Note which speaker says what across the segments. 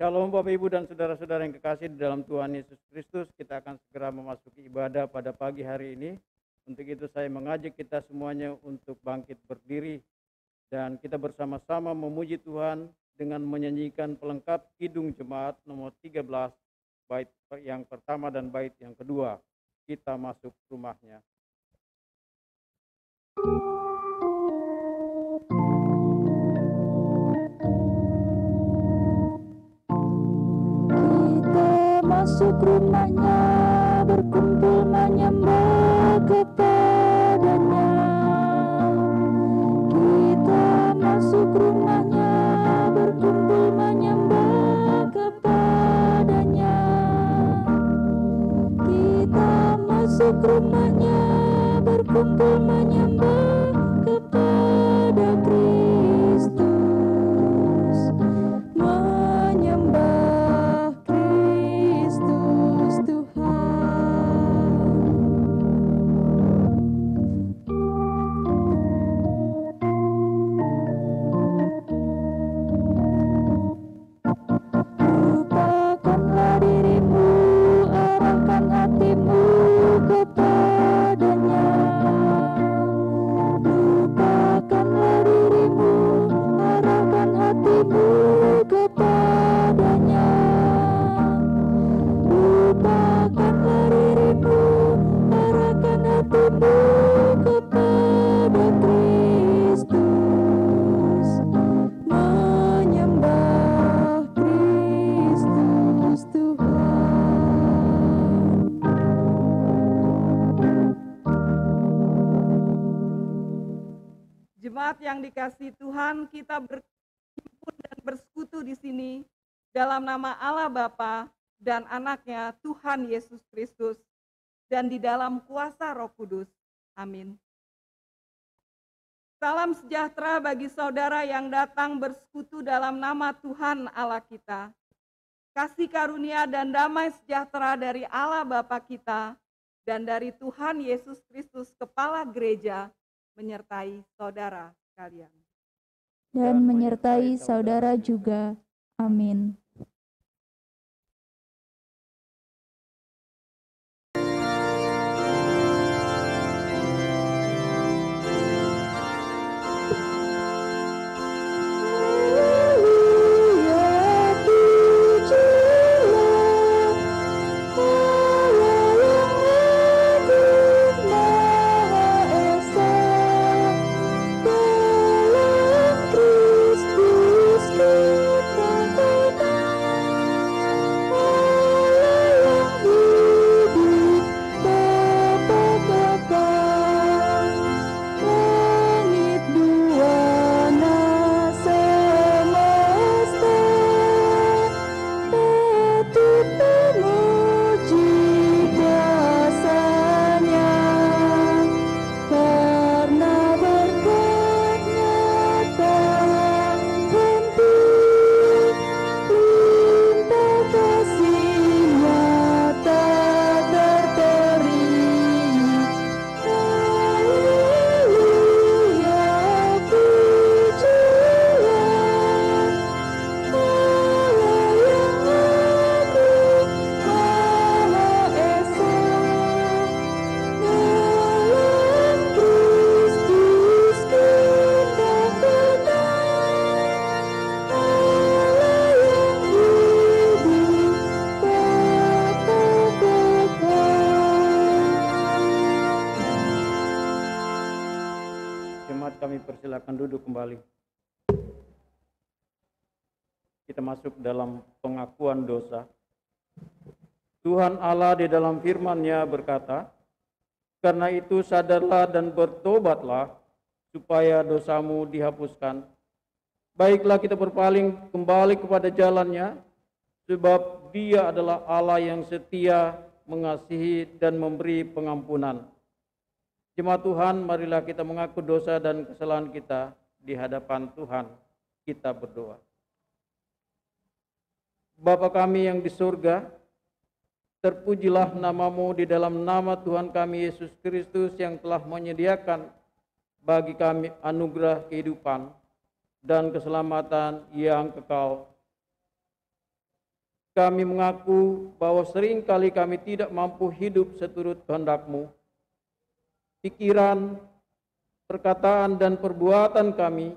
Speaker 1: Shalom Bapak Ibu dan saudara-saudara yang kekasih di dalam Tuhan Yesus Kristus. Kita akan segera memasuki ibadah pada pagi hari ini. Untuk itu saya mengajak kita semuanya untuk bangkit berdiri. Dan kita bersama-sama memuji Tuhan dengan menyanyikan pelengkap Kidung Jemaat nomor 13. Bait yang pertama dan bait yang kedua. Kita masuk rumahnya.
Speaker 2: Masuk rumahnya, berkumpul menyembah kepadanya. Kita masuk rumahnya, berkumpul menyembah kepadanya. Kita masuk rumahnya, berkumpul menyembah kepada Kristus. Menyembah
Speaker 3: yang dikasihi Tuhan, kita berkumpul dan bersekutu di sini dalam nama Allah Bapa dan Anaknya Tuhan Yesus Kristus dan di dalam kuasa Roh Kudus. Amin. Salam sejahtera bagi saudara yang datang bersekutu dalam nama Tuhan Allah kita. Kasih karunia dan damai sejahtera dari Allah Bapa kita dan dari Tuhan Yesus Kristus Kepala Gereja menyertai saudara kalian.
Speaker 2: Dan menyertai saudara juga. Amin.
Speaker 1: Kami persilakan duduk kembali. Kita masuk dalam pengakuan dosa. Tuhan Allah di dalam firman-Nya berkata, "Karena itu sadarlah dan bertobatlah, supaya dosamu dihapuskan. Baiklah kita berpaling kembali kepada jalan-Nya, sebab Dia adalah Allah yang setia, mengasihi dan memberi pengampunan." Jemaat Tuhan, marilah kita mengaku dosa dan kesalahan kita di hadapan Tuhan. Kita berdoa. Bapa kami yang di surga, terpujilah nama-Mu di dalam nama Tuhan kami Yesus Kristus yang telah menyediakan bagi kami anugerah kehidupan dan keselamatan yang kekal. Kami mengaku bahwa seringkali kami tidak mampu hidup seturut kehendak-Mu. Pikiran, perkataan, dan perbuatan kami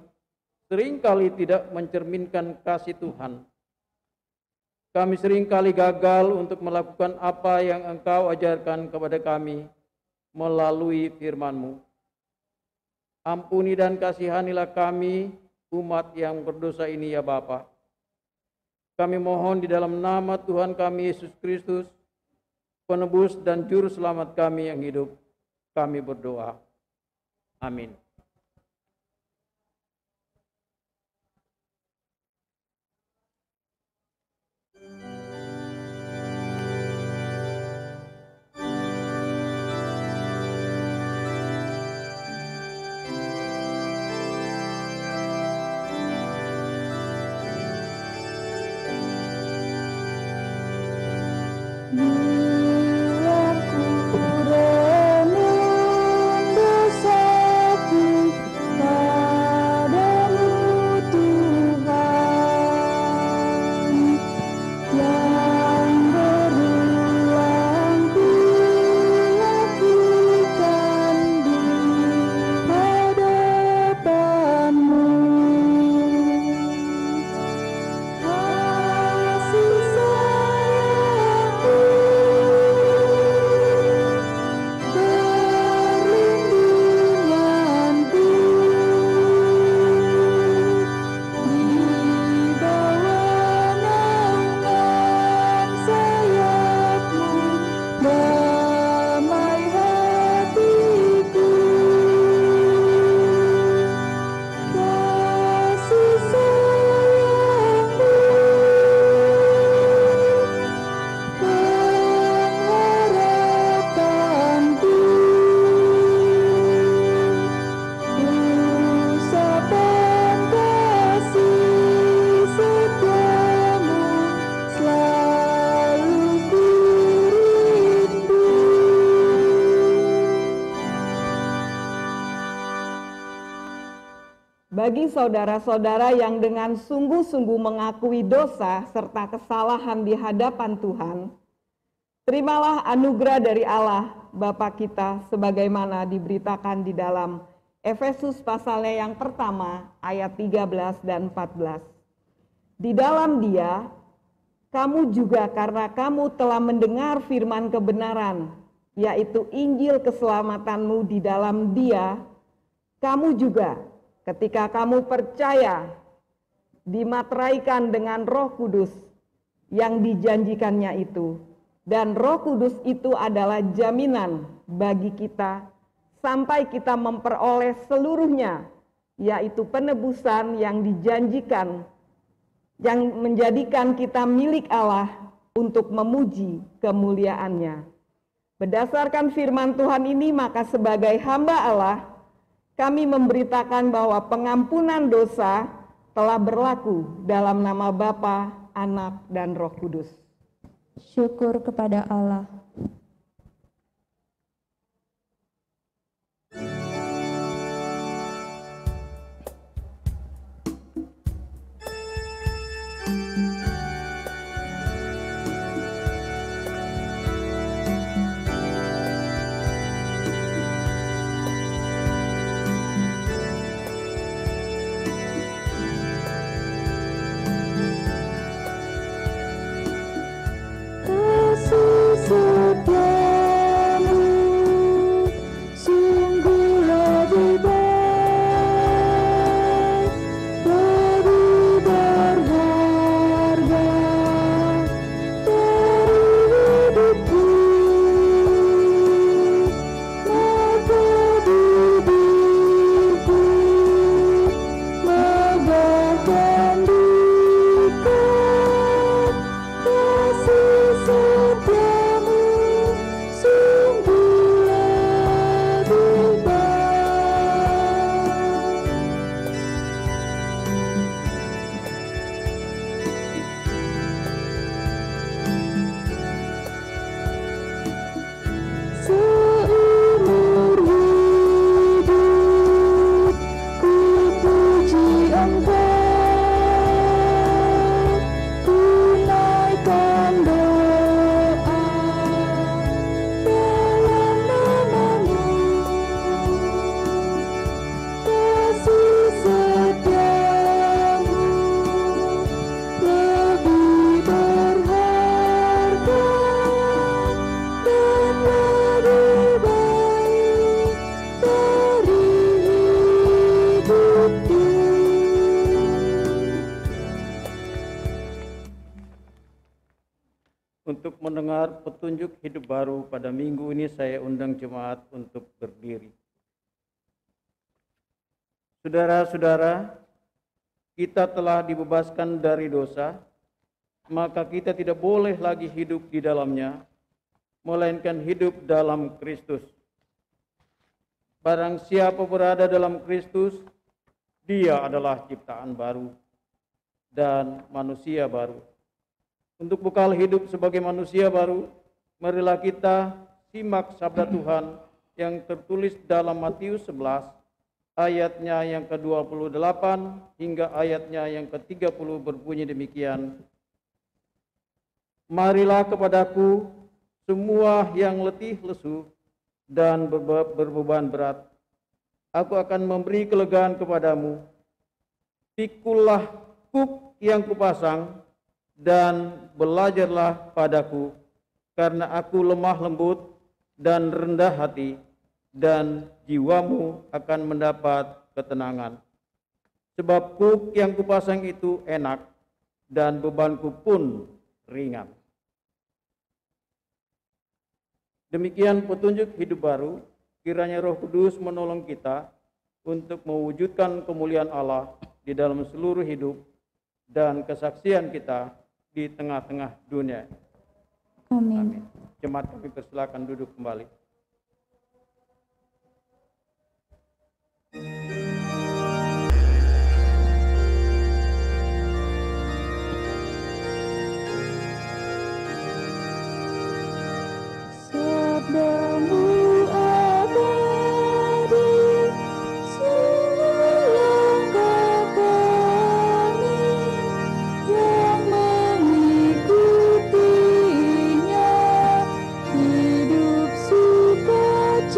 Speaker 1: seringkali tidak mencerminkan kasih Tuhan. Kami seringkali gagal untuk melakukan apa yang Engkau ajarkan kepada kami melalui firman-Mu. Ampuni dan kasihanilah kami, umat yang berdosa ini ya Bapa. Kami mohon di dalam nama Tuhan kami Yesus Kristus, penebus dan juru selamat kami yang hidup, kami berdoa. Amin.
Speaker 3: Bagi saudara-saudara yang dengan sungguh-sungguh mengakui dosa serta kesalahan di hadapan Tuhan, terimalah anugerah dari Allah Bapa kita sebagaimana diberitakan di dalam Efesus pasalnya yang pertama ayat 13 dan 14. Di dalam Dia, kamu juga karena kamu telah mendengar firman kebenaran, yaitu Injil keselamatanmu di dalam Dia, kamu juga ketika kamu percaya, dimateraikan dengan Roh Kudus yang dijanjikannya itu. Dan Roh Kudus itu adalah jaminan bagi kita sampai kita memperoleh seluruhnya, yaitu penebusan yang dijanjikan, yang menjadikan kita milik Allah untuk memuji kemuliaan-Nya. Berdasarkan firman Tuhan ini, maka sebagai hamba Allah, kami memberitakan bahwa pengampunan dosa telah berlaku dalam nama Bapa, Anak, dan Roh Kudus.
Speaker 2: Syukur kepada Allah. Kasih setia
Speaker 1: untuk mendengar petunjuk hidup baru. Pada minggu ini saya undang jemaat untuk berdiri. Saudara-saudara, kita telah dibebaskan dari dosa, maka kita tidak boleh lagi hidup di dalamnya, melainkan hidup dalam Kristus. Barang siapa berada dalam Kristus, dia adalah ciptaan baru dan manusia baru. Untuk bekal hidup sebagai manusia baru, marilah kita simak sabda Tuhan yang tertulis dalam Matius 11, ayatnya yang ke-28 hingga ayatnya yang ke-30 berbunyi demikian. Marilah kepadaku semua yang letih lesu dan berbeban berat, aku akan memberi kelegaan kepadamu. Pikulah kuk yang kupasang dan belajarlah padaku, karena aku lemah lembut dan rendah hati, dan jiwamu akan mendapat ketenangan. Sebab kuk yang kupasang itu enak, dan bebanku pun ringan. Demikian petunjuk hidup baru. Kiranya Roh Kudus menolong kita untuk mewujudkan kemuliaan Allah di dalam seluruh hidup dan kesaksian kita di tengah-tengah dunia.
Speaker 2: Amin.
Speaker 1: Jemaat kami persilakan duduk kembali.
Speaker 2: Sabdamu abadi, sungguh kami yang mengikutinya, hidup sukacita.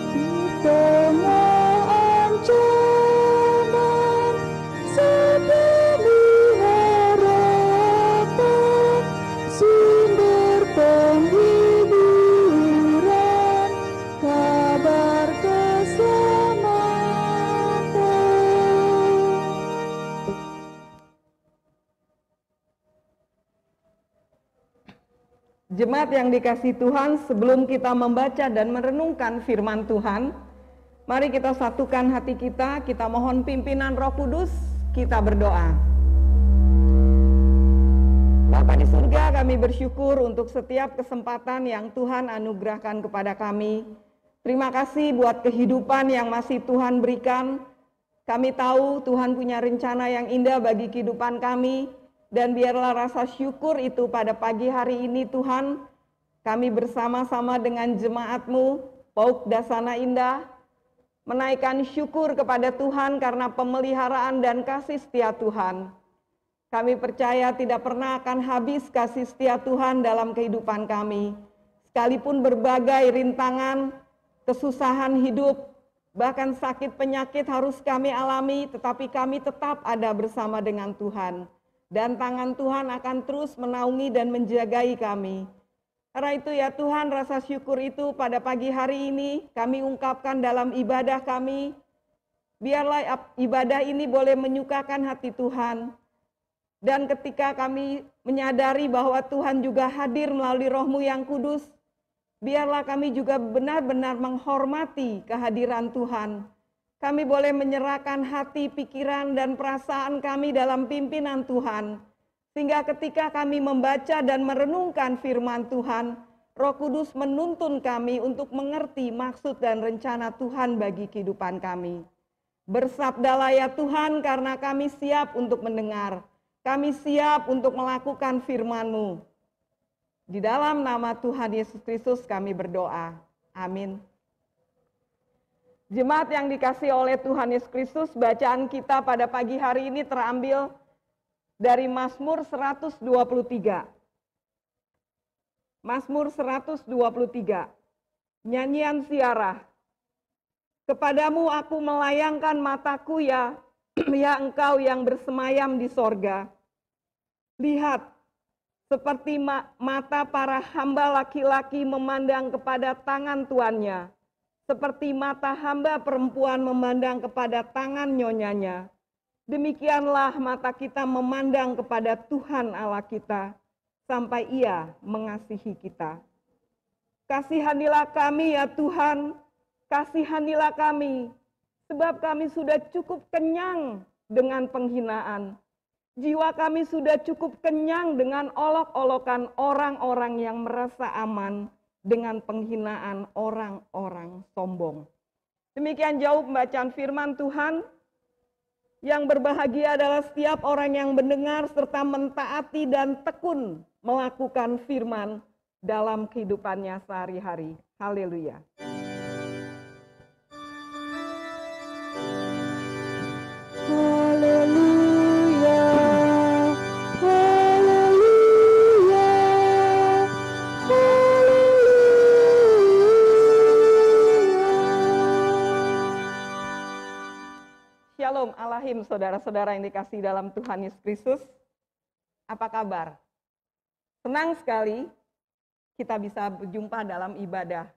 Speaker 2: Di tengah ancaman sepenuh harapan, sumber penghiburan, kabar keselamatan.
Speaker 3: Jemaat yang dikasihi Tuhan, sebelum kita membaca dan merenungkan firman Tuhan, mari kita satukan hati kita mohon pimpinan Roh Kudus, kita berdoa. Bapa di surga, kami bersyukur untuk setiap kesempatan yang Tuhan anugerahkan kepada kami. Terima kasih buat kehidupan yang masih Tuhan berikan. Kami tahu Tuhan punya rencana yang indah bagi kehidupan kami, dan biarlah rasa syukur itu pada pagi hari ini Tuhan, kami bersama-sama dengan jemaat-Mu, Pauk Dasana Indah, menaikkan syukur kepada Tuhan karena pemeliharaan dan kasih setia Tuhan. Kami percaya tidak pernah akan habis kasih setia Tuhan dalam kehidupan kami. Sekalipun berbagai rintangan, kesusahan hidup, bahkan sakit penyakit harus kami alami, tetapi kami tetap ada bersama dengan Tuhan. Dan tangan Tuhan akan terus menaungi dan menjagai kami. Karena itu ya Tuhan, rasa syukur itu pada pagi hari ini kami ungkapkan dalam ibadah kami. Biarlah ibadah ini boleh menyukakan hati Tuhan. Dan ketika kami menyadari bahwa Tuhan juga hadir melalui Roh-Mu yang kudus, biarlah kami juga benar-benar menghormati kehadiran Tuhan. Kami boleh menyerahkan hati, pikiran, dan perasaan kami dalam pimpinan Tuhan. Sehingga ketika kami membaca dan merenungkan firman Tuhan, Roh Kudus menuntun kami untuk mengerti maksud dan rencana Tuhan bagi kehidupan kami. Bersabdalah ya Tuhan, karena kami siap untuk mendengar. Kami siap untuk melakukan firman-Mu. Di dalam nama Tuhan Yesus Kristus kami berdoa. Amin. Jemaat yang dikasihi oleh Tuhan Yesus Kristus, bacaan kita pada pagi hari ini terambil dari Mazmur 123. Mazmur 123. Nyanyian Ziarah. Kepadamu aku melayangkan mataku ya, ya Engkau yang bersemayam di sorga. Lihat, seperti mata para hamba laki-laki memandang kepada tangan tuannya, seperti mata hamba perempuan memandang kepada tangan nyonyanya. Demikianlah mata kita memandang kepada Tuhan Allah kita sampai Ia mengasihi kita. Kasihanilah kami ya Tuhan, kasihanilah kami, sebab kami sudah cukup kenyang dengan penghinaan. Jiwa kami sudah cukup kenyang dengan olok-olokan orang-orang yang merasa aman dengan penghinaan orang-orang sombong. Demikian jauh pembacaan firman Tuhan. Yang berbahagia adalah setiap orang yang mendengar serta mentaati dan tekun melakukan firman dalam kehidupannya sehari-hari. Haleluya.
Speaker 2: Haleluya, haleluya, haleluya.
Speaker 3: Shalom alahim saudara-saudara yang dikasihi dalam Tuhan Yesus Kristus. Apa kabar? Senang sekali kita bisa berjumpa dalam ibadah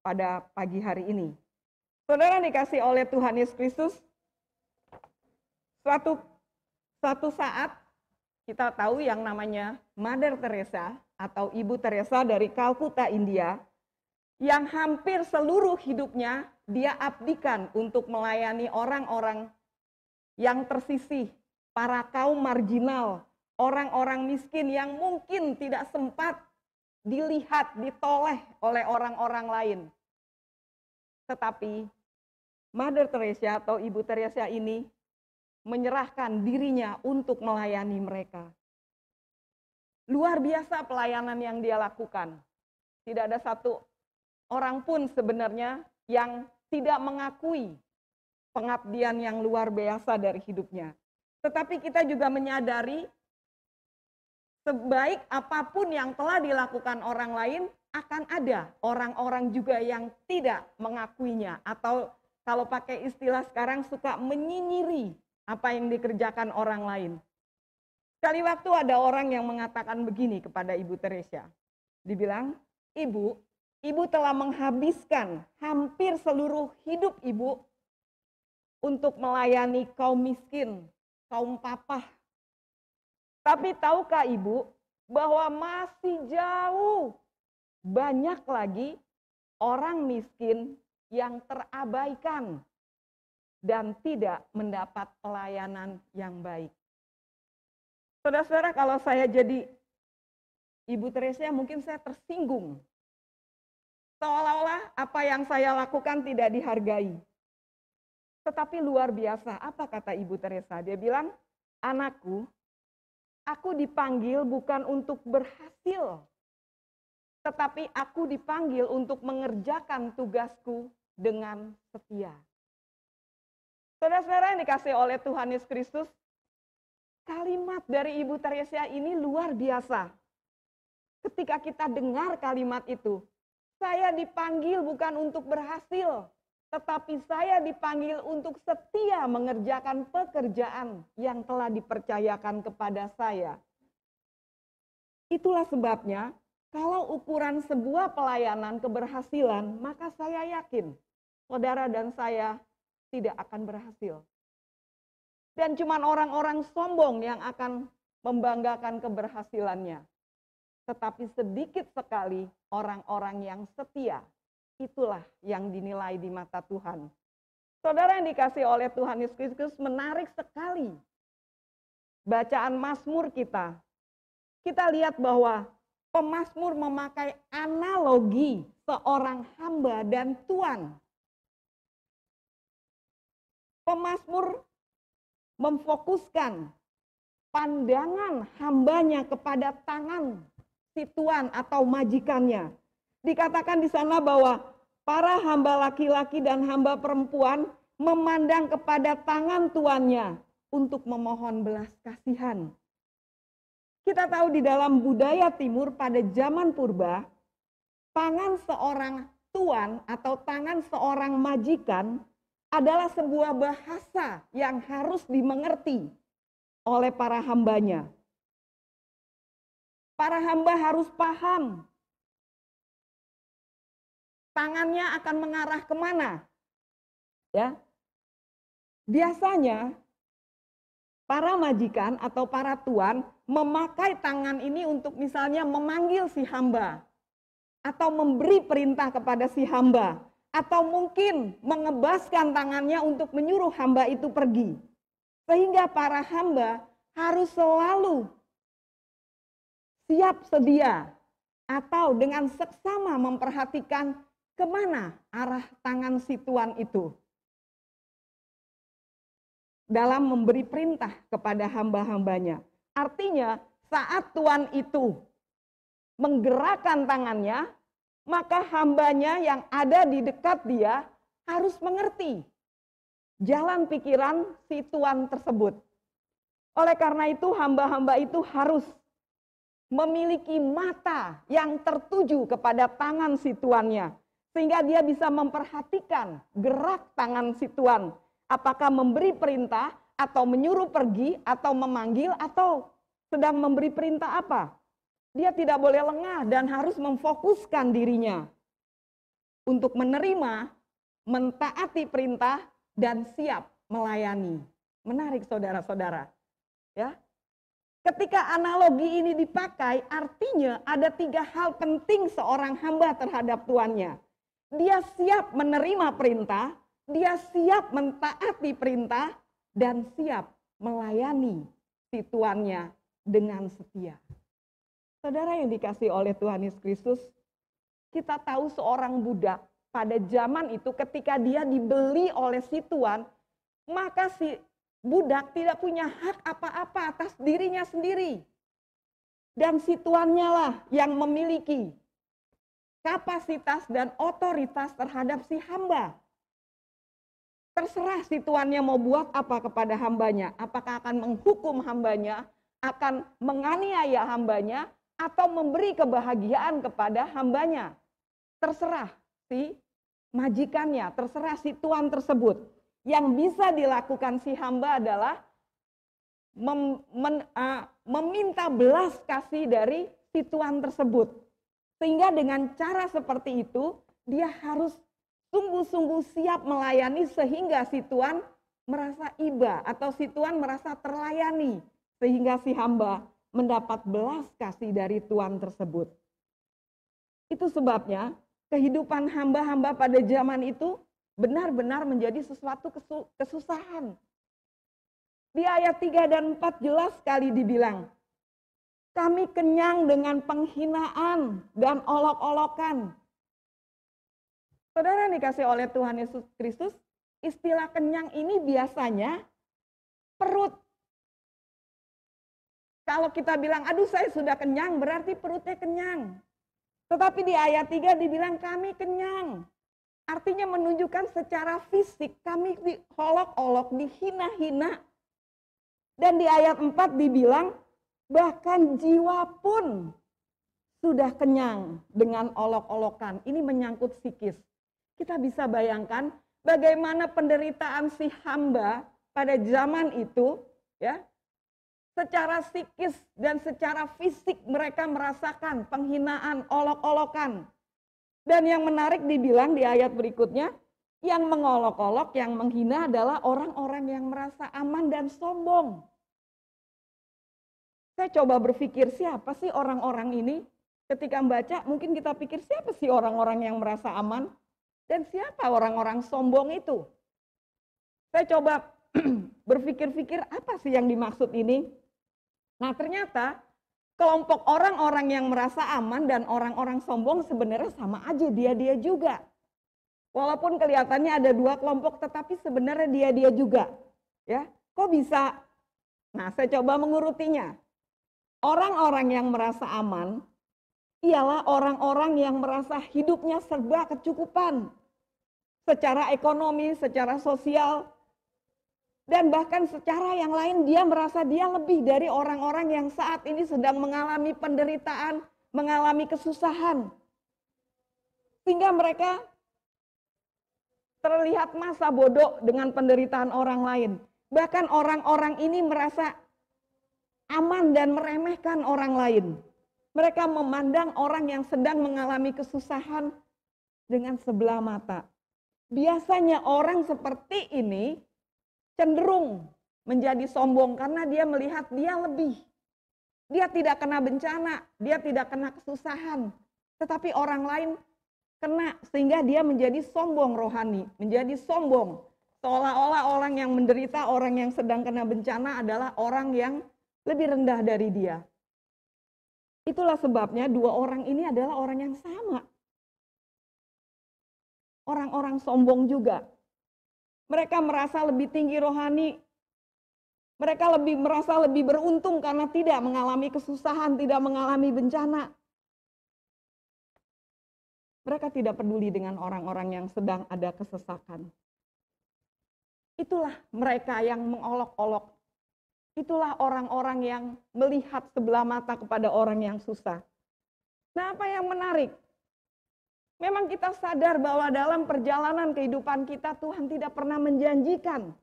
Speaker 3: pada pagi hari ini. Saudara yang dikasihi oleh Tuhan Yesus Kristus, suatu saat kita tahu yang namanya Mother Teresa atau Ibu Teresa dari Kalkuta, India, yang hampir seluruh hidupnya dia abdikan untuk melayani orang-orang yang tersisih, para kaum marginal, orang-orang miskin yang mungkin tidak sempat dilihat, ditoleh oleh orang-orang lain. Tetapi Mother Teresa atau Ibu Teresa ini menyerahkan dirinya untuk melayani mereka. Luar biasa pelayanan yang dia lakukan. Tidak ada satu orang pun sebenarnya yang tidak mengakui pengabdian yang luar biasa dari hidupnya. Tetapi kita juga menyadari sebaik apapun yang telah dilakukan orang lain, akan ada orang-orang juga yang tidak mengakuinya. Atau kalau pakai istilah sekarang suka menyinyiri apa yang dikerjakan orang lain. Sekali waktu ada orang yang mengatakan begini kepada Ibu Teresa. Dibilang, Ibu telah menghabiskan hampir seluruh hidup Ibu untuk melayani kaum miskin, kaum papah. Tapi tahukah Ibu bahwa masih jauh banyak lagi orang miskin yang terabaikan dan tidak mendapat pelayanan yang baik. Saudara-saudara, kalau saya jadi Ibu Teresa mungkin saya tersinggung. Seolah-olah apa yang saya lakukan tidak dihargai. Tetapi luar biasa, apa kata Ibu Teresa? Dia bilang, anakku, aku dipanggil bukan untuk berhasil, tetapi aku dipanggil untuk mengerjakan tugasku dengan setia. Saudara-saudara yang dikasihi oleh Tuhan Yesus Kristus, kalimat dari Ibu Teresa ini luar biasa. Ketika kita dengar kalimat itu, saya dipanggil bukan untuk berhasil, tetapi saya dipanggil untuk setia mengerjakan pekerjaan yang telah dipercayakan kepada saya. Itulah sebabnya, kalau ukuran sebuah pelayanan keberhasilan, maka saya yakin saudara dan saya tidak akan berhasil. Dan cuma orang-orang sombong yang akan membanggakan keberhasilannya. Tetapi sedikit sekali orang-orang yang setia. Itulah yang dinilai di mata Tuhan. Saudara yang dikasihi oleh Tuhan Yesus Kristus, menarik sekali bacaan Mazmur kita. Kita lihat bahwa pemazmur memakai analogi seorang hamba dan tuan. Pemazmur memfokuskan pandangan hambanya kepada tangan si tuan atau majikannya. Dikatakan di sana bahwa para hamba laki-laki dan hamba perempuan memandang kepada tangan tuannya untuk memohon belas kasihan. Kita tahu di dalam budaya timur pada zaman purba, tangan seorang tuan atau tangan seorang majikan adalah sebuah bahasa yang harus dimengerti oleh para hambanya. Para hamba harus paham tangannya akan mengarah kemana. Ya, biasanya para majikan atau para tuan memakai tangan ini untuk misalnya memanggil si hamba, atau memberi perintah kepada si hamba, atau mungkin mengebaskan tangannya untuk menyuruh hamba itu pergi. Sehingga para hamba harus selalu siap sedia atau dengan seksama memperhatikan kemana arah tangan si tuan itu dalam memberi perintah kepada hamba-hambanya. Artinya saat tuan itu menggerakkan tangannya, maka hambanya yang ada di dekat dia harus mengerti jalan pikiran si tuan tersebut. Oleh karena itu hamba-hamba itu harus memiliki mata yang tertuju kepada tangan si tuannya, sehingga dia bisa memperhatikan gerak tangan si tuan. Apakah memberi perintah, atau menyuruh pergi, atau memanggil, atau sedang memberi perintah apa. Dia tidak boleh lengah dan harus memfokuskan dirinya untuk menerima, mentaati perintah, dan siap melayani. Menarik saudara-saudara. Ya. Ketika analogi ini dipakai, artinya ada 3 hal penting seorang hamba terhadap tuannya. Dia siap menerima perintah, dia siap mentaati perintah, dan siap melayani si tuannya dengan setia. Saudara yang dikasihi oleh Tuhan Yesus Kristus, kita tahu seorang budak pada zaman itu ketika dia dibeli oleh si tuan, maka si budak tidak punya hak apa-apa atas dirinya sendiri. Dan si tuannya lah yang memiliki kapasitas dan otoritas terhadap si hamba. Terserah si tuannya mau buat apa kepada hambanya. Apakah akan menghukum hambanya, akan menganiaya hambanya, atau memberi kebahagiaan kepada hambanya. Terserah si majikannya, terserah si tuan tersebut. Yang bisa dilakukan si hamba adalah meminta belas kasih dari si tuan tersebut. Sehingga dengan cara seperti itu, dia harus sungguh-sungguh siap melayani sehingga si tuan merasa iba atau si tuan merasa terlayani. Sehingga si hamba mendapat belas kasih dari tuan tersebut. Itu sebabnya kehidupan hamba-hamba pada zaman itu benar-benar menjadi sesuatu kesusahan. Di ayat 3 dan 4 jelas sekali dibilang, kami kenyang dengan penghinaan dan olok-olokan. Saudara dikasih oleh Tuhan Yesus Kristus, istilah kenyang ini biasanya perut. Kalau kita bilang, aduh saya sudah kenyang, berarti perutnya kenyang. Tetapi di ayat 3 dibilang kami kenyang. Artinya menunjukkan secara fisik kami diolok-olok, dihina-hina. Dan di ayat 4 dibilang bahkan jiwa pun sudah kenyang dengan olok-olokan. Ini menyangkut psikis. Kita bisa bayangkan bagaimana penderitaan si hamba pada zaman itu, ya. Secara psikis dan secara fisik mereka merasakan penghinaan, olok-olokan. Dan yang menarik dibilang di ayat berikutnya, yang mengolok-olok, yang menghina adalah orang-orang yang merasa aman dan sombong. Saya coba berpikir siapa sih orang-orang ini? Ketika membaca mungkin kita pikir siapa sih orang-orang yang merasa aman? Dan siapa orang-orang sombong itu? Saya coba berpikir-pikir apa sih yang dimaksud ini? Nah ternyata kelompok orang-orang yang merasa aman dan orang-orang sombong sebenarnya sama aja, dia-dia juga. Walaupun kelihatannya ada 2 kelompok tetapi sebenarnya dia-dia juga. Ya, kok bisa? Nah saya coba mengurutinya. Orang-orang yang merasa aman ialah orang-orang yang merasa hidupnya serba kecukupan. Secara ekonomi, secara sosial, dan bahkan secara yang lain dia merasa dia lebih dari orang-orang yang saat ini sedang mengalami penderitaan, mengalami kesusahan. Sehingga mereka terlihat masa bodoh dengan penderitaan orang lain. Bahkan orang-orang ini merasa aman dan meremehkan orang lain. Mereka memandang orang yang sedang mengalami kesusahan dengan sebelah mata. Biasanya orang seperti ini cenderung menjadi sombong karena dia melihat dia lebih. Dia tidak kena bencana, dia tidak kena kesusahan, tetapi orang lain kena sehingga dia menjadi sombong rohani, menjadi sombong. Seolah-olah orang yang menderita, orang yang sedang kena bencana adalah orang yang lebih rendah dari dia. Itulah sebabnya dua orang ini adalah orang yang sama. Orang-orang sombong juga. Mereka merasa lebih tinggi rohani. Mereka merasa lebih beruntung karena tidak mengalami kesusahan, tidak mengalami bencana. Mereka tidak peduli dengan orang-orang yang sedang ada kesesakan. Itulah mereka yang mengolok-olok. Itulah orang-orang yang melihat sebelah mata kepada orang yang susah. Nah, apa yang menarik? Memang kita sadar bahwa dalam perjalanan kehidupan kita Tuhan tidak pernah menjanjikan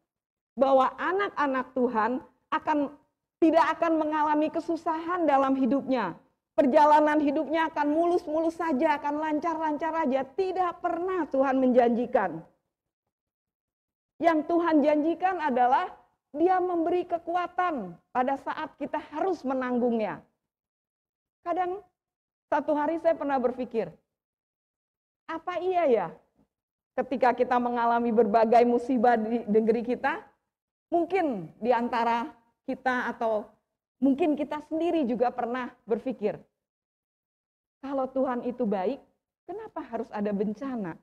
Speaker 3: bahwa anak-anak Tuhan tidak akan mengalami kesusahan dalam hidupnya. Perjalanan hidupnya akan mulus-mulus saja, akan lancar-lancar saja. Tidak pernah Tuhan menjanjikan. Yang Tuhan janjikan adalah Dia memberi kekuatan pada saat kita harus menanggungnya. Kadang satu hari saya pernah berpikir, apa iya ya ketika kita mengalami berbagai musibah di negeri kita, mungkin di antara kita atau mungkin kita sendiri juga pernah berpikir, kalau Tuhan itu baik, kenapa harus ada bencana?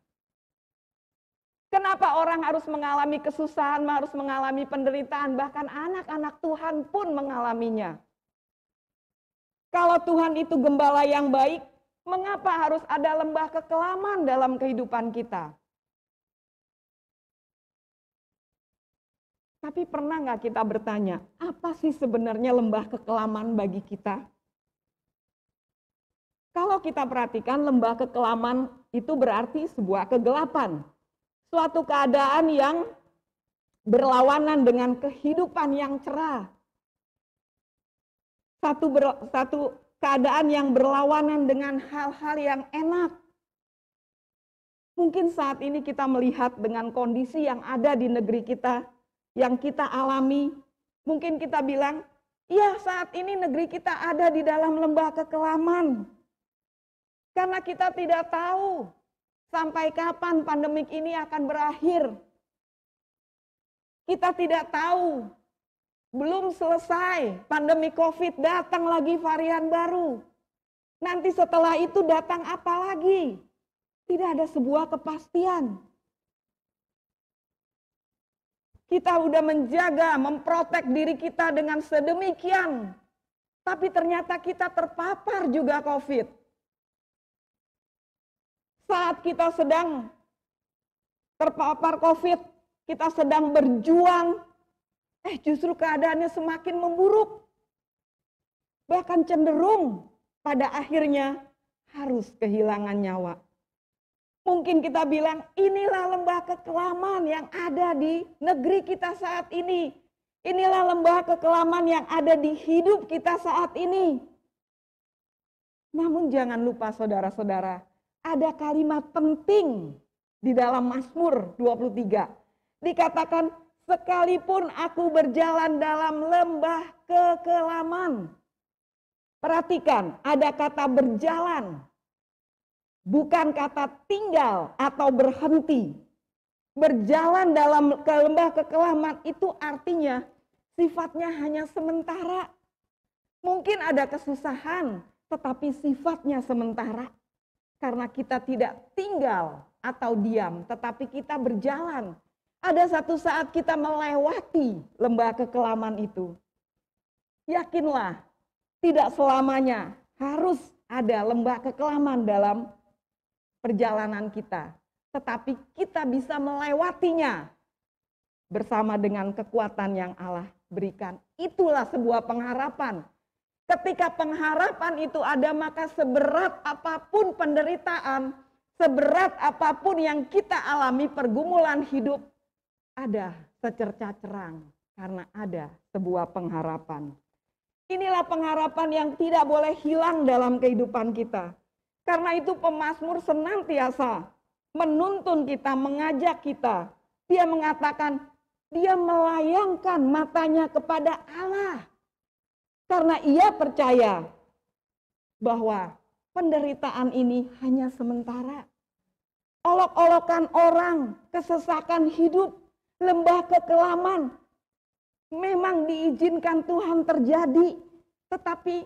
Speaker 3: Kenapa orang harus mengalami kesusahan, harus mengalami penderitaan, bahkan anak-anak Tuhan pun mengalaminya. Kalau Tuhan itu gembala yang baik, mengapa harus ada lembah kekelaman dalam kehidupan kita? Tapi pernah nggak kita bertanya, apa sih sebenarnya lembah kekelaman bagi kita? Kalau kita perhatikan, lembah kekelaman itu berarti sebuah kegelapan. Suatu keadaan yang berlawanan dengan kehidupan yang cerah. Satu keadaan yang berlawanan dengan hal-hal yang enak. Mungkin saat ini kita melihat dengan kondisi yang ada di negeri kita, yang kita alami, mungkin kita bilang, ya saat ini negeri kita ada di dalam lembah kekelaman. Karena kita tidak tahu sampai kapan pandemik ini akan berakhir. Kita tidak tahu, belum selesai pandemi COVID, datang lagi varian baru. Nanti setelah itu datang apa lagi? Tidak ada sebuah kepastian. Kita udah menjaga, memprotek diri kita dengan sedemikian. Tapi ternyata kita terpapar juga COVID. Saat kita sedang terpapar COVID, kita sedang berjuang, justru keadaannya semakin memburuk. Bahkan cenderung pada akhirnya harus kehilangan nyawa. Mungkin kita bilang, inilah lembah kekelaman yang ada di negeri kita saat ini. Inilah lembah kekelaman yang ada di hidup kita saat ini. Namun jangan lupa saudara-saudara, ada kalimat penting di dalam Mazmur 23. Dikatakan, sekalipun aku berjalan dalam lembah kekelaman. Perhatikan, ada kata berjalan. Bukan kata tinggal atau berhenti. Berjalan dalam lembah kekelaman itu artinya sifatnya hanya sementara. Mungkin ada kesusahan, tetapi sifatnya sementara. Karena kita tidak tinggal atau diam, tetapi kita berjalan. Ada satu saat kita melewati lembah kekelaman itu. Yakinlah, tidak selamanya harus ada lembah kekelaman dalam perjalanan kita. Tetapi kita bisa melewatinya bersama dengan kekuatan yang Allah berikan. Itulah sebuah pengharapan. Ketika pengharapan itu ada, maka seberat apapun penderitaan, seberat apapun yang kita alami pergumulan hidup, ada secerca terang karena ada sebuah pengharapan. Inilah pengharapan yang tidak boleh hilang dalam kehidupan kita. Karena itu pemazmur senantiasa menuntun kita, mengajak kita. Dia mengatakan,
Speaker 2: dia melayangkan matanya kepada Allah. Karena ia percaya bahwa penderitaan ini hanya sementara. Olok-olokan orang, kesesakan hidup, lembah kekelaman, memang diizinkan Tuhan terjadi, tetapi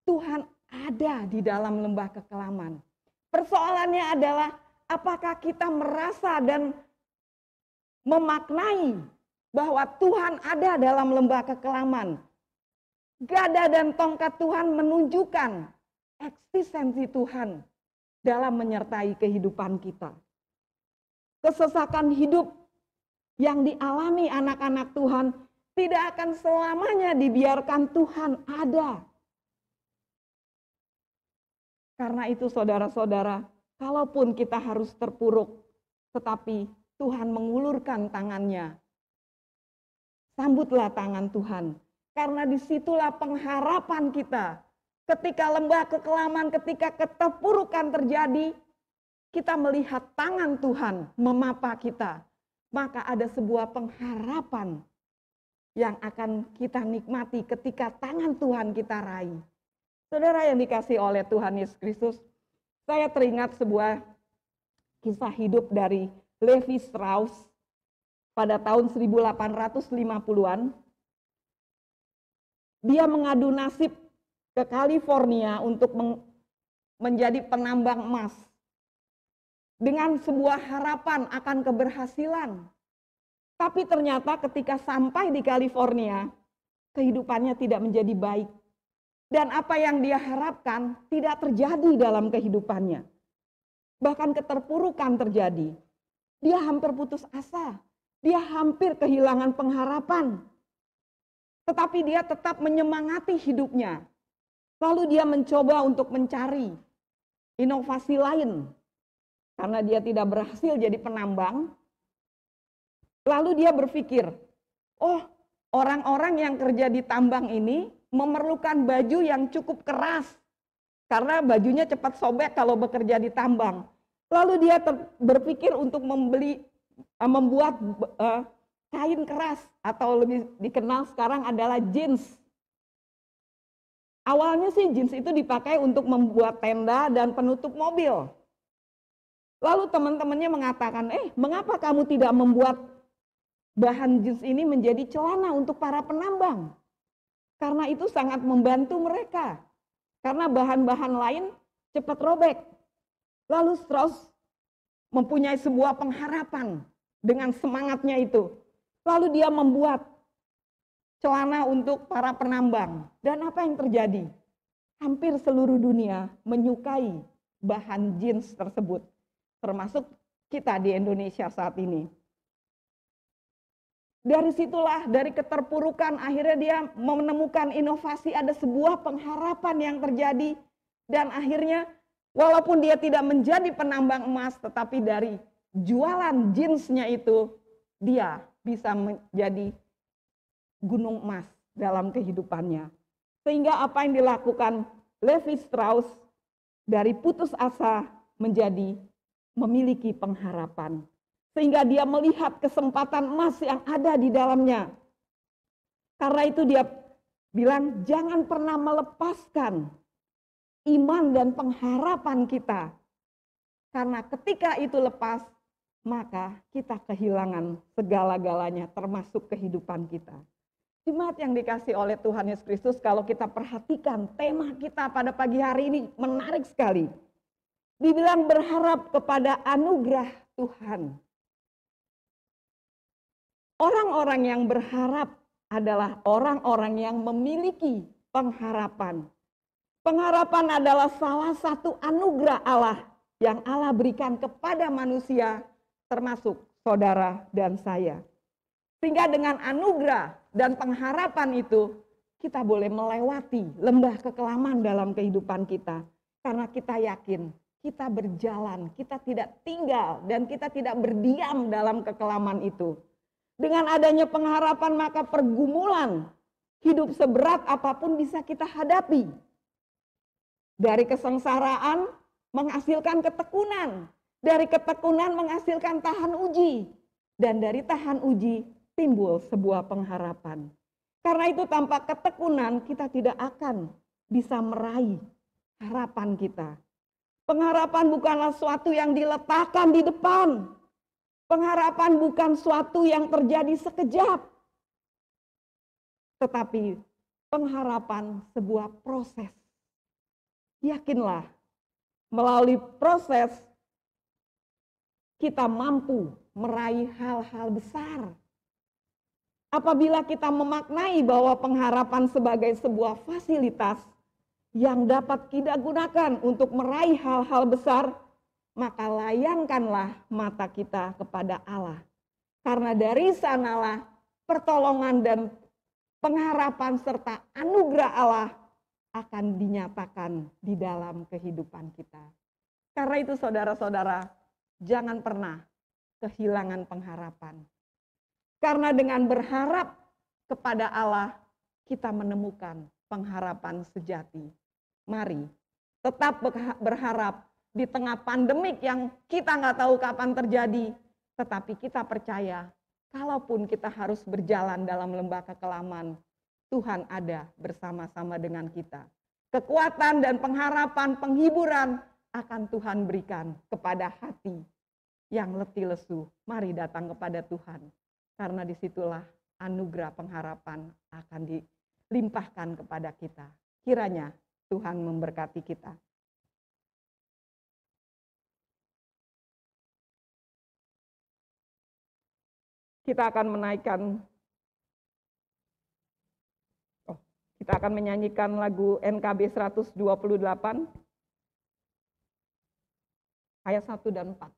Speaker 2: Tuhan ada di dalam lembah kekelaman. Persoalannya adalah apakah kita merasa dan memaknai bahwa Tuhan ada dalam lembah kekelaman. Gada dan tongkat Tuhan menunjukkan eksistensi Tuhan dalam menyertai kehidupan kita. Kesesakan hidup yang dialami anak-anak Tuhan tidak akan selamanya dibiarkan Tuhan ada. Karena itu saudara-saudara, kalaupun kita harus terpuruk, tetapi Tuhan mengulurkan tangannya. Sambutlah tangan Tuhan. Karena disitulah pengharapan kita. Ketika lembah kekelaman, ketika keterpurukan terjadi, kita melihat tangan Tuhan memapa kita. Maka ada sebuah pengharapan yang akan kita nikmati ketika tangan Tuhan kita raih. Saudara yang dikasihi oleh Tuhan Yesus Kristus, saya teringat sebuah kisah hidup dari Levi Strauss pada tahun 1850-an. Dia mengadu nasib ke California untuk menjadi penambang emas dengan sebuah harapan akan keberhasilan. Tapi ternyata ketika sampai di California, kehidupannya tidak menjadi baik. Dan apa yang dia harapkan tidak terjadi dalam kehidupannya. Bahkan keterpurukan terjadi. Dia hampir putus asa. Dia hampir kehilangan pengharapan. Tetapi dia tetap menyemangati hidupnya. Lalu dia mencoba untuk mencari inovasi lain. Karena dia tidak berhasil jadi penambang. Lalu dia berpikir, oh orang-orang yang kerja di tambang ini memerlukan baju yang cukup keras. Karena bajunya cepat sobek kalau bekerja di tambang. Lalu dia berpikir untuk membuat kain keras atau lebih dikenal sekarang adalah jeans. Awalnya sih jeans itu dipakai untuk membuat tenda dan penutup mobil. Lalu teman-temannya mengatakan, mengapa kamu tidak membuat bahan jeans ini menjadi celana untuk para penambang? Karena itu sangat membantu mereka. Karena bahan-bahan lain cepat robek. Lalu Strauss mempunyai sebuah pengharapan dengan semangatnya itu. Lalu dia membuat celana untuk para penambang. Dan apa yang terjadi? Hampir seluruh dunia menyukai bahan jeans tersebut. Termasuk kita di Indonesia saat ini. Dari situlah, dari keterpurukan akhirnya dia menemukan inovasi, ada sebuah pengharapan yang terjadi. Dan akhirnya walaupun dia tidak menjadi penambang emas, tetapi dari jualan jeansnya itu, dia bisa menjadi gunung emas dalam kehidupannya. Sehingga apa yang dilakukan Levi Strauss dari putus asa menjadi memiliki pengharapan. Sehingga dia melihat kesempatan emas yang ada di dalamnya. Karena itu dia bilang, jangan pernah melepaskan iman dan pengharapan kita. Karena ketika itu lepas, maka kita kehilangan segala-galanya termasuk kehidupan kita. Jemaat yang dikasihi oleh Tuhan Yesus Kristus, kalau kita perhatikan tema kita pada pagi hari ini menarik sekali. Dibilang berharap kepada anugerah Tuhan. Orang-orang yang berharap adalah orang-orang yang memiliki pengharapan. Pengharapan adalah salah satu anugerah Allah yang Allah berikan kepada manusia, termasuk saudara dan saya. Sehingga dengan anugerah dan pengharapan itu, kita boleh melewati lembah kekelaman dalam kehidupan kita. Karena kita yakin, kita berjalan, kita tidak tinggal, dan kita tidak berdiam dalam kekelaman itu. Dengan adanya pengharapan, maka pergumulan hidup seberat apapun bisa kita hadapi. Dari kesengsaraan menghasilkan ketekunan. Dari ketekunan menghasilkan tahan uji. Dan dari tahan uji timbul sebuah pengharapan. Karena itu tanpa ketekunan kita tidak akan bisa meraih harapan kita. Pengharapan bukanlah suatu yang diletakkan di depan. Pengharapan bukan suatu yang terjadi sekejap. Tetapi pengharapan sebuah proses. Yakinlah, melalui proses kita mampu meraih hal-hal besar. Apabila kita memaknai bahwa pengharapan sebagai sebuah fasilitas yang dapat kita gunakan untuk meraih hal-hal besar, maka layangkanlah mata kita kepada Allah. Karena dari sanalah pertolongan dan pengharapan serta anugerah Allah akan dinyatakan di dalam kehidupan kita. Karena itu saudara-saudara, jangan pernah kehilangan pengharapan. Karena dengan berharap kepada Allah, kita menemukan pengharapan sejati. Mari tetap berharap di tengah pandemik yang kita nggak tahu kapan terjadi. Tetapi kita percaya, kalaupun kita harus berjalan dalam lembah kekelaman, Tuhan ada bersama-sama dengan kita. Kekuatan dan pengharapan, penghiburan akan Tuhan berikan kepada hati yang letih lesu. Mari datang kepada Tuhan. Karena disitulah anugerah pengharapan akan dilimpahkan kepada kita. Kiranya Tuhan memberkati kita. Kita akan menyanyikan lagu NKB 128 ayat 1 dan 4.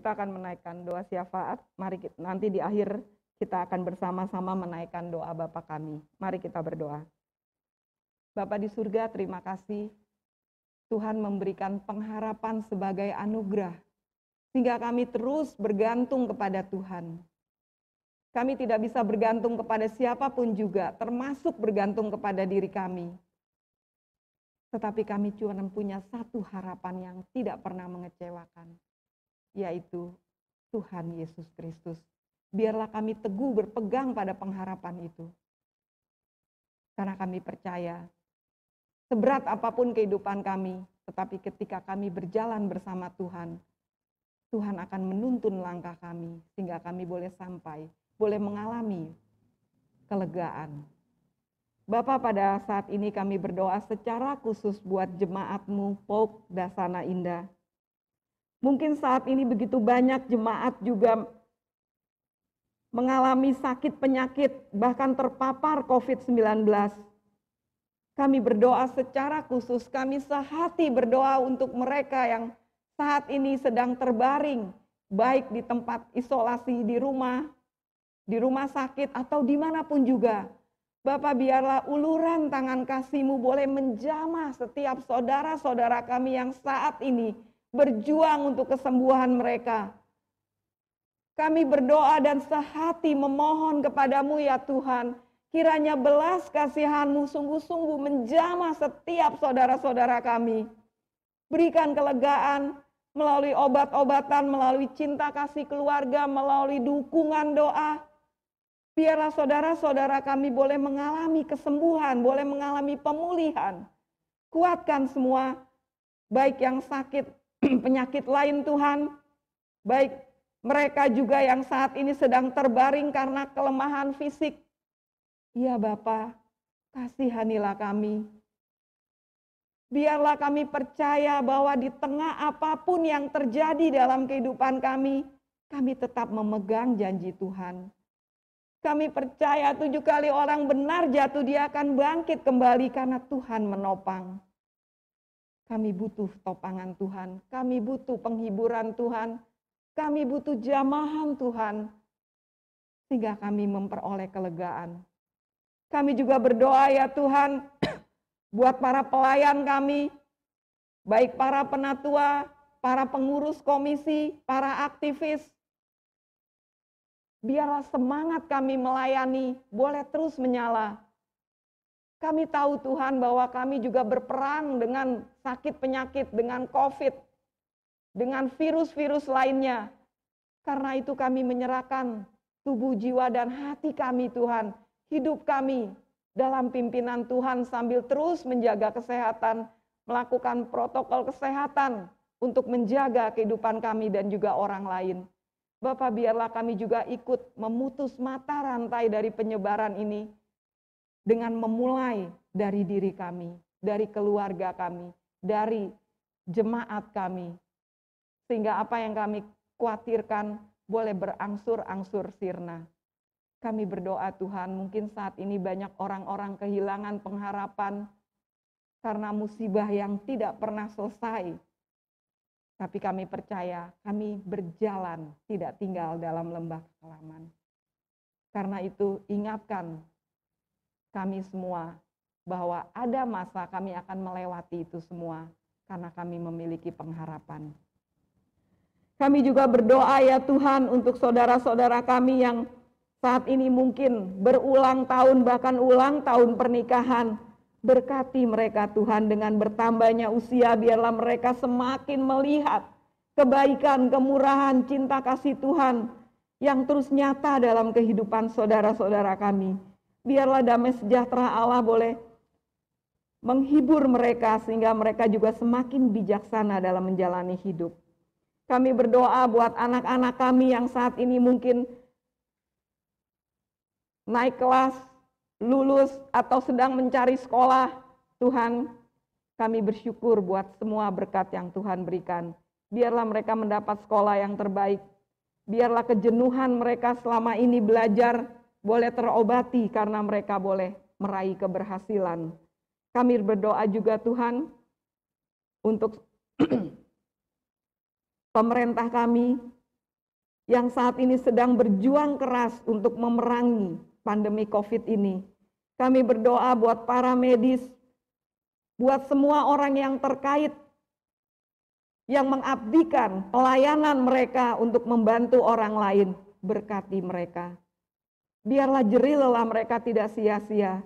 Speaker 2: Kita akan menaikkan doa syafaat. Mari nanti di akhir kita akan bersama-sama menaikkan doa Bapa kami. Mari kita berdoa. Bapa di surga, terima kasih Tuhan memberikan pengharapan sebagai anugerah, sehingga kami terus bergantung kepada Tuhan. Kami tidak bisa bergantung kepada siapapun juga, termasuk bergantung kepada diri kami. Tetapi kami cuma punya satu harapan yang tidak pernah mengecewakan, yaitu Tuhan Yesus Kristus. Biarlah kami teguh berpegang pada pengharapan itu. Karena kami percaya, seberat apapun kehidupan kami, tetapi ketika kami berjalan bersama Tuhan, Tuhan akan menuntun langkah kami, sehingga kami boleh sampai, boleh mengalami kelegaan. Bapa, pada saat ini kami berdoa secara khusus buat jemaat-Mu, Pop Dasana Indah. Mungkin saat ini begitu banyak jemaat juga mengalami sakit penyakit, bahkan terpapar COVID-19. Kami berdoa secara khusus, kami sehati berdoa untuk mereka yang saat ini sedang terbaring, baik di tempat isolasi di rumah sakit, atau dimanapun juga. Bapak, biarlah uluran tangan kasih-Mu boleh menjamah setiap saudara-saudara kami yang saat ini berjuang untuk kesembuhan mereka. Kami berdoa dan sehati memohon kepadamu ya Tuhan, kiranya belas kasihan-Mu sungguh-sungguh menjamah setiap saudara-saudara kami. Berikan kelegaan melalui obat-obatan, melalui cinta kasih keluarga, melalui dukungan doa. Biarlah saudara-saudara kami boleh mengalami kesembuhan, boleh mengalami pemulihan. Kuatkan semua, baik yang sakit penyakit lain Tuhan, baik mereka juga yang saat ini sedang terbaring karena kelemahan fisik. Ya Bapa, kasihanilah kami. Biarlah kami percaya bahwa di tengah apapun yang terjadi dalam kehidupan kami tetap memegang janji Tuhan. Kami percaya 7 kali orang benar jatuh, dia akan bangkit kembali karena Tuhan menopang. Kami butuh topangan Tuhan, kami butuh penghiburan Tuhan, kami butuh jamahan Tuhan, sehingga kami memperoleh kelegaan. Kami juga berdoa ya Tuhan, buat para pelayan kami, baik para penatua, para pengurus komisi, para aktivis, biarlah semangat kami melayani boleh terus menyala. Kami tahu Tuhan bahwa kami juga berperang dengan sakit penyakit, dengan COVID, dengan virus-virus lainnya. Karena itu kami menyerahkan tubuh, jiwa, dan hati kami Tuhan. Hidup kami dalam pimpinan Tuhan sambil terus menjaga kesehatan, melakukan protokol kesehatan untuk menjaga kehidupan kami dan juga orang lain. Bapak, biarlah kami juga ikut memutus mata rantai dari penyebaran ini dengan memulai dari diri kami, dari keluarga kami, dari jemaat kami. Sehingga apa yang kami khawatirkan boleh berangsur-angsur sirna. Kami berdoa Tuhan, mungkin saat ini banyak orang-orang kehilangan pengharapan karena musibah yang tidak pernah selesai. Tapi kami percaya, kami berjalan, tidak tinggal dalam lembah kekelaman. Karena itu ingatkan kami semua bahwa ada masa kami akan melewati itu semua karena kami memiliki pengharapan. Kami juga berdoa ya Tuhan untuk saudara-saudara kami yang saat ini mungkin berulang tahun, bahkan ulang tahun pernikahan. Berkati mereka Tuhan dengan bertambahnya usia, biarlah mereka semakin melihat kebaikan, kemurahan, cinta kasih Tuhan yang terus nyata dalam kehidupan saudara-saudara kami. Biarlah damai sejahtera Allah boleh menghibur mereka sehingga mereka juga semakin bijaksana dalam menjalani hidup. Kami berdoa buat anak-anak kami yang saat ini mungkin naik kelas, lulus atau sedang mencari sekolah. Tuhan, kami bersyukur buat semua berkat yang Tuhan berikan. Biarlah mereka mendapat sekolah yang terbaik. Biarlah kejenuhan mereka selama ini belajar boleh terobati karena mereka boleh meraih keberhasilan. Kami berdoa juga Tuhan untuk pemerintah kami yang saat ini sedang berjuang keras untuk memerangi pandemi COVID ini. Kami berdoa buat para medis, buat semua orang yang terkait, yang mengabdikan pelayanan mereka untuk membantu orang lain. Berkati mereka. Biarlah jerih lelah mereka tidak sia-sia.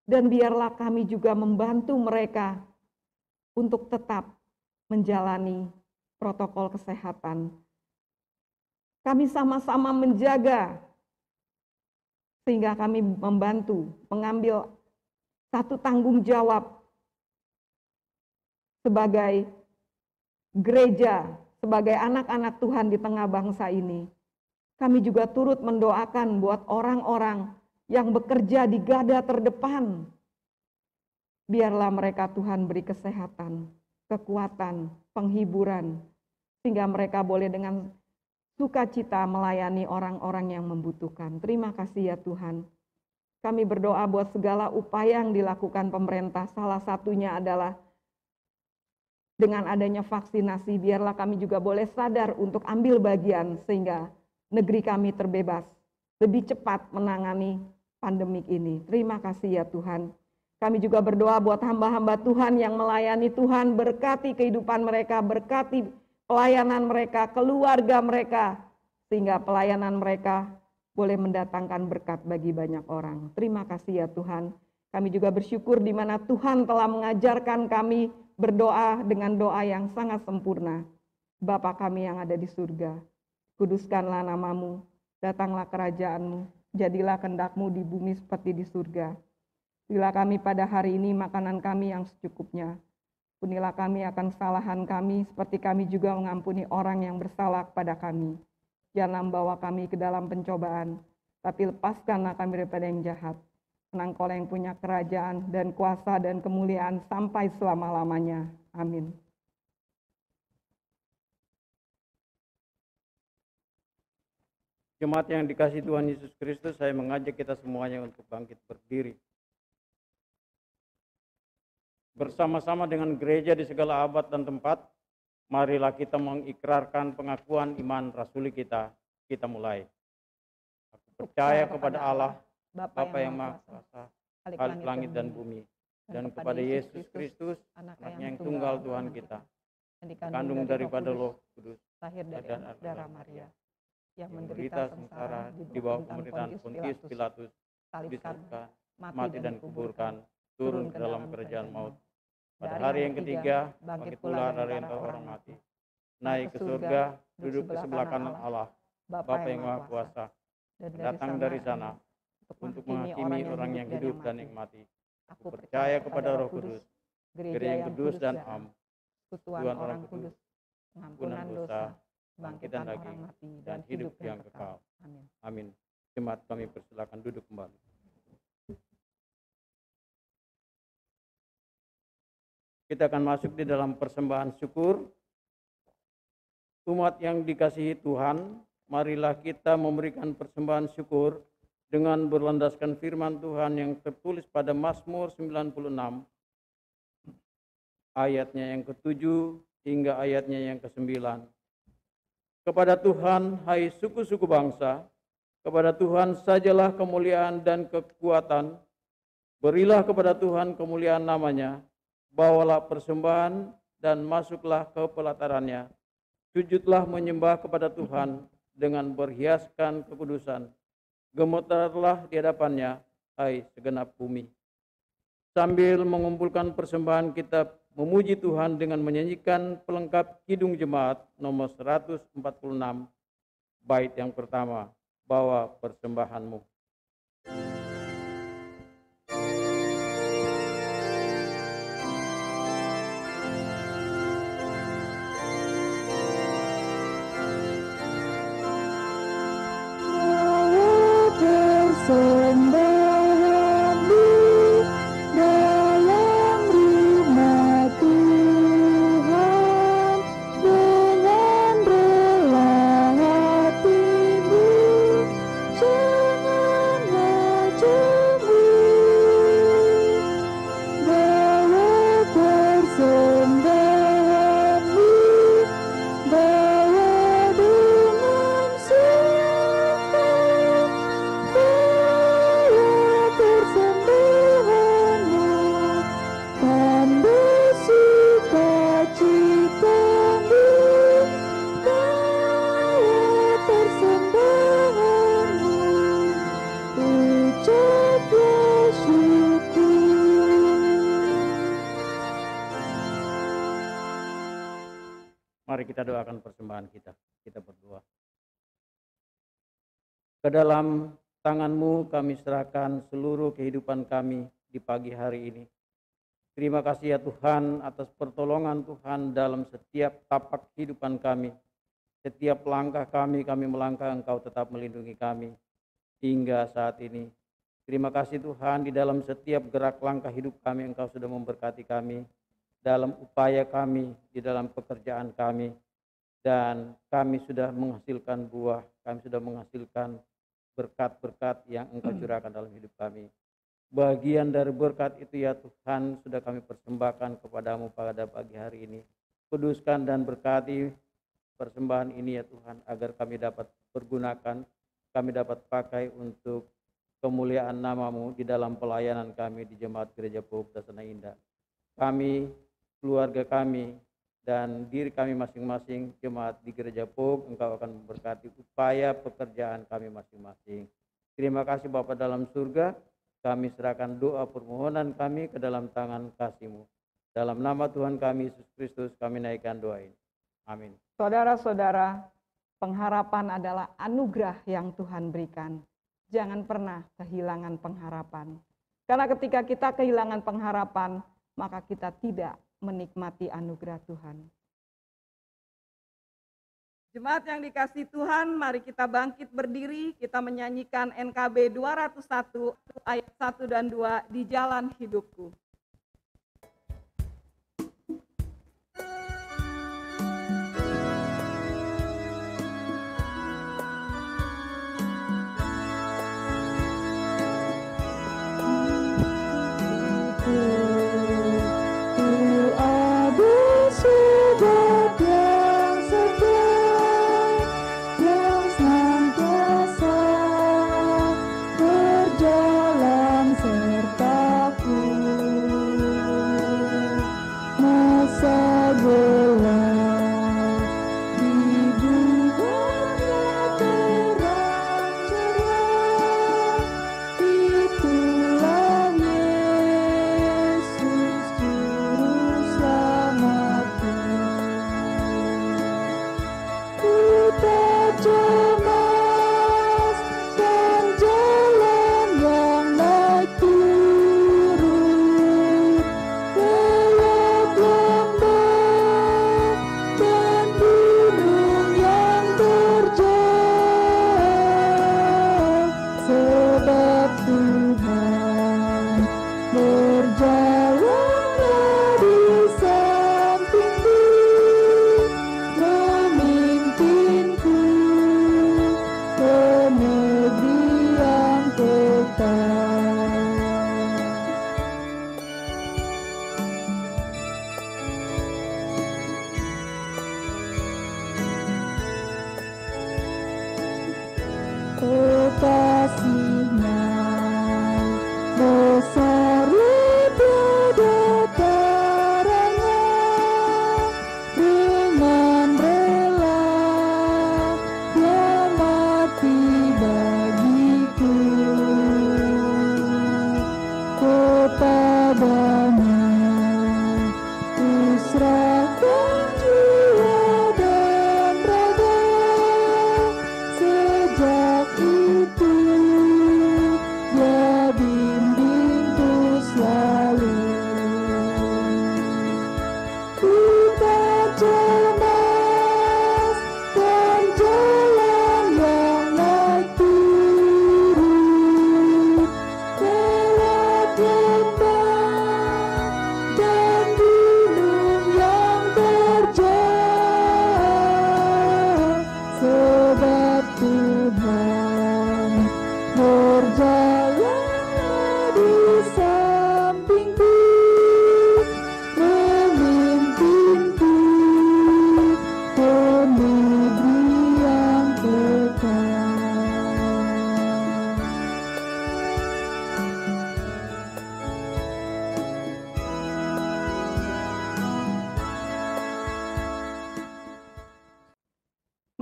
Speaker 2: Dan biarlah kami juga membantu mereka untuk tetap menjalani protokol kesehatan. Kami sama-sama menjaga sehingga kami membantu mengambil satu tanggung jawab sebagai gereja, sebagai anak-anak Tuhan di tengah bangsa ini. Kami juga turut mendoakan buat orang-orang yang bekerja di garda terdepan. Biarlah mereka Tuhan beri kesehatan, kekuatan, penghiburan, sehingga mereka boleh dengan sukacita melayani orang-orang yang membutuhkan. Terima kasih ya Tuhan. Kami berdoa buat segala upaya yang dilakukan pemerintah, salah satunya adalah dengan adanya vaksinasi, biarlah kami juga boleh sadar untuk ambil bagian sehingga negeri kami terbebas, lebih cepat menangani pandemik ini. Terima kasih ya Tuhan. Kami juga berdoa buat hamba-hamba Tuhan yang melayani Tuhan, berkati kehidupan mereka, berkati pelayanan mereka, keluarga mereka, sehingga pelayanan mereka boleh mendatangkan berkat bagi banyak orang. Terima kasih ya Tuhan. Kami juga bersyukur di mana Tuhan telah mengajarkan kami berdoa dengan doa yang sangat sempurna. Bapa kami yang ada di surga, kuduskanlah namamu, datanglah kerajaanmu, jadilah kehendak-Mu di bumi seperti di surga. Berilah kami pada hari ini makanan kami yang secukupnya. Ampunilah kami akan kesalahan kami, seperti kami juga mengampuni orang yang bersalah kepada kami. Jangan membawa kami ke dalam pencobaan, tapi lepaskanlah kami daripada yang jahat. Karena Engkau yang punya kerajaan dan kuasa dan kemuliaan sampai selama-lamanya. Amin.
Speaker 1: Jemaat yang dikasihi Tuhan Yesus Kristus, saya mengajak kita semuanya untuk bangkit berdiri. Bersama-sama dengan gereja di segala abad dan tempat, marilah kita mengikrarkan pengakuan iman rasuli kita. Kita mulai. Aku percaya kepada Allah, Bapa yang Maha Kuasa, Khalik langit dan bumi, dan kepada Yesus Kristus, anaknya yang tunggal Tuhan kita, kandung daripada Roh Kudus,
Speaker 2: lahir dari darah Maria, yang
Speaker 1: menderita sengsara di bawah pemerintahan Pontius Pilatus, disalibkan, mati dan kuburkan, turun ke dalam kerajaan maut. Pada hari yang ketiga, bangkit pula dari antara orang mati, naik ke surga, duduk di sebelah kanan Allah, Bapa yang Maha Kuasa, datang dari sana untuk menghakimi orang yang hidup dan yang mati. Aku percaya kepada Roh Kudus, gereja yang kudus dan am, persekutuan orang kudus, pengampunan dosa, bangkitan daging, dan hidup yang kekal. Amin. Jemaat kami persilakan duduk kembali. Kita akan masuk di dalam persembahan syukur. Umat yang dikasihi Tuhan, marilah kita memberikan persembahan syukur dengan berlandaskan firman Tuhan yang tertulis pada Mazmur 96, ayatnya yang ke-7 hingga ayatnya yang ke-9. Kepada Tuhan, hai suku-suku bangsa, kepada Tuhan sajalah kemuliaan dan kekuatan. Berilah kepada Tuhan kemuliaan namanya, bawalah persembahan dan masuklah ke pelatarannya. Sujudlah menyembah kepada Tuhan dengan berhiaskan kekudusan. Gemetarlah di hadapannya, hai segenap bumi. Sambil mengumpulkan persembahan, kita memuji Tuhan dengan menyanyikan pelengkap Kidung Jemaat nomor 146, bait yang pertama, bawa persembahanmu.
Speaker 4: Dengan rela hatimu, jangan
Speaker 1: Mari kita doakan persembahan kita. Kita berdoa. Ke dalam tangan-Mu kami serahkan seluruh kehidupan kami di pagi hari ini. Terima kasih ya Tuhan atas pertolongan Tuhan dalam setiap tapak kehidupan kami. Setiap langkah kami melangkah, Engkau tetap melindungi kami hingga saat ini. Terima kasih Tuhan, di dalam setiap gerak langkah hidup kami Engkau sudah memberkati kami, dalam upaya kami, di dalam pekerjaan kami, dan kami sudah menghasilkan buah, kami sudah menghasilkan berkat-berkat yang Engkau curahkan dalam hidup kami. Bagian dari berkat itu ya Tuhan sudah kami persembahkan kepadamu pada pagi hari ini. Kuduskan dan berkati persembahan ini ya Tuhan, agar kami dapat pergunakan, kami dapat pakai untuk kemuliaan nama-Mu di dalam pelayanan kami di Jemaat Gereja Pokok Dasana Indah. Kami, keluarga kami, dan diri kami masing-masing jemaat di Gereja Pokok, Engkau akan memberkati upaya pekerjaan kami masing-masing. Terima kasih Bapa dalam surga. Kami serahkan doa permohonan kami ke dalam tangan kasih-Mu. Dalam nama Tuhan kami Yesus Kristus kami naikkan doa ini. Amin.
Speaker 2: Saudara-saudara, pengharapan adalah anugerah yang Tuhan berikan. Jangan pernah kehilangan pengharapan. Karena ketika kita kehilangan pengharapan, maka kita tidak menikmati anugerah Tuhan.
Speaker 3: Jemaat yang dikasihi Tuhan, mari kita bangkit berdiri, kita menyanyikan NKB 201 ayat 1 dan 2 di jalan hidupku.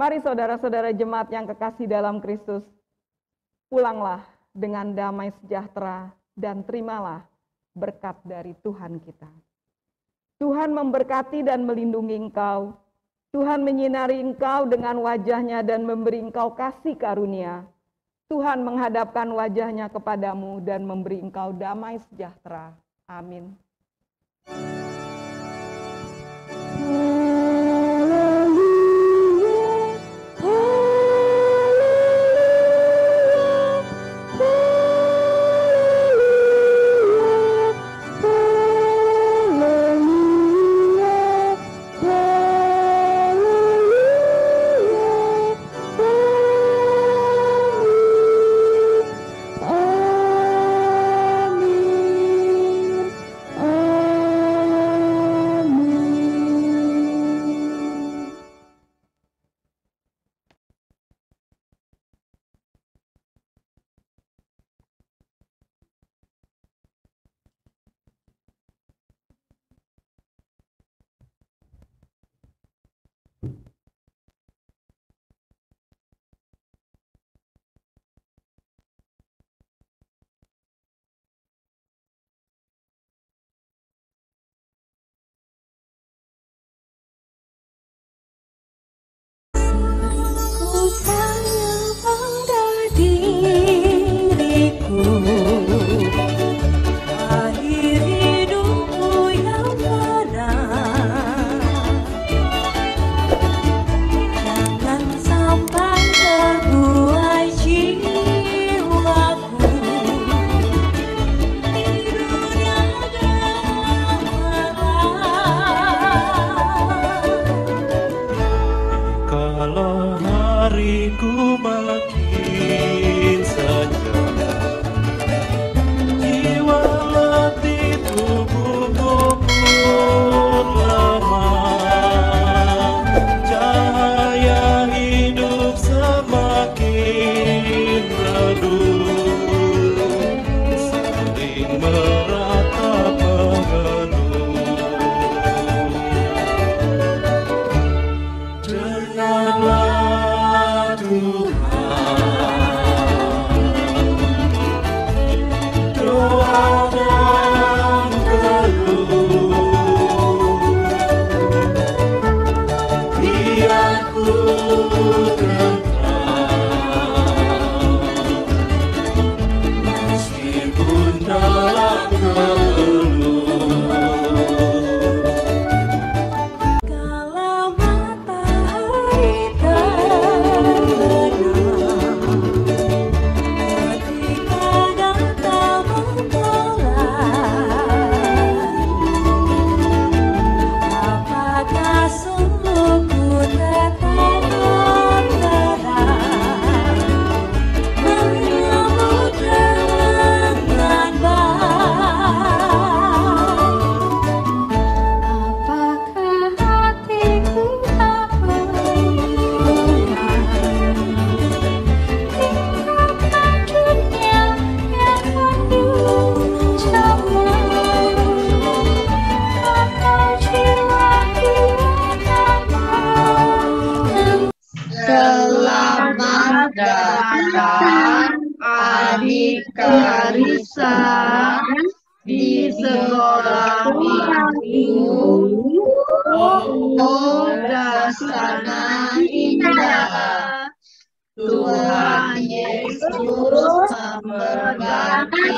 Speaker 2: Mari saudara-saudara jemaat yang kekasih dalam Kristus, pulanglah dengan damai sejahtera dan terimalah berkat dari Tuhan kita. Tuhan memberkati dan melindungi engkau. Tuhan menyinari engkau dengan wajah-Nya dan memberi engkau kasih karunia. Tuhan menghadapkan wajah-Nya kepadamu dan memberi engkau damai sejahtera. Amin.
Speaker 4: Adik Karissa di sekolah minggu. Oh, dasana indah. Tuhan Yesus memberkati.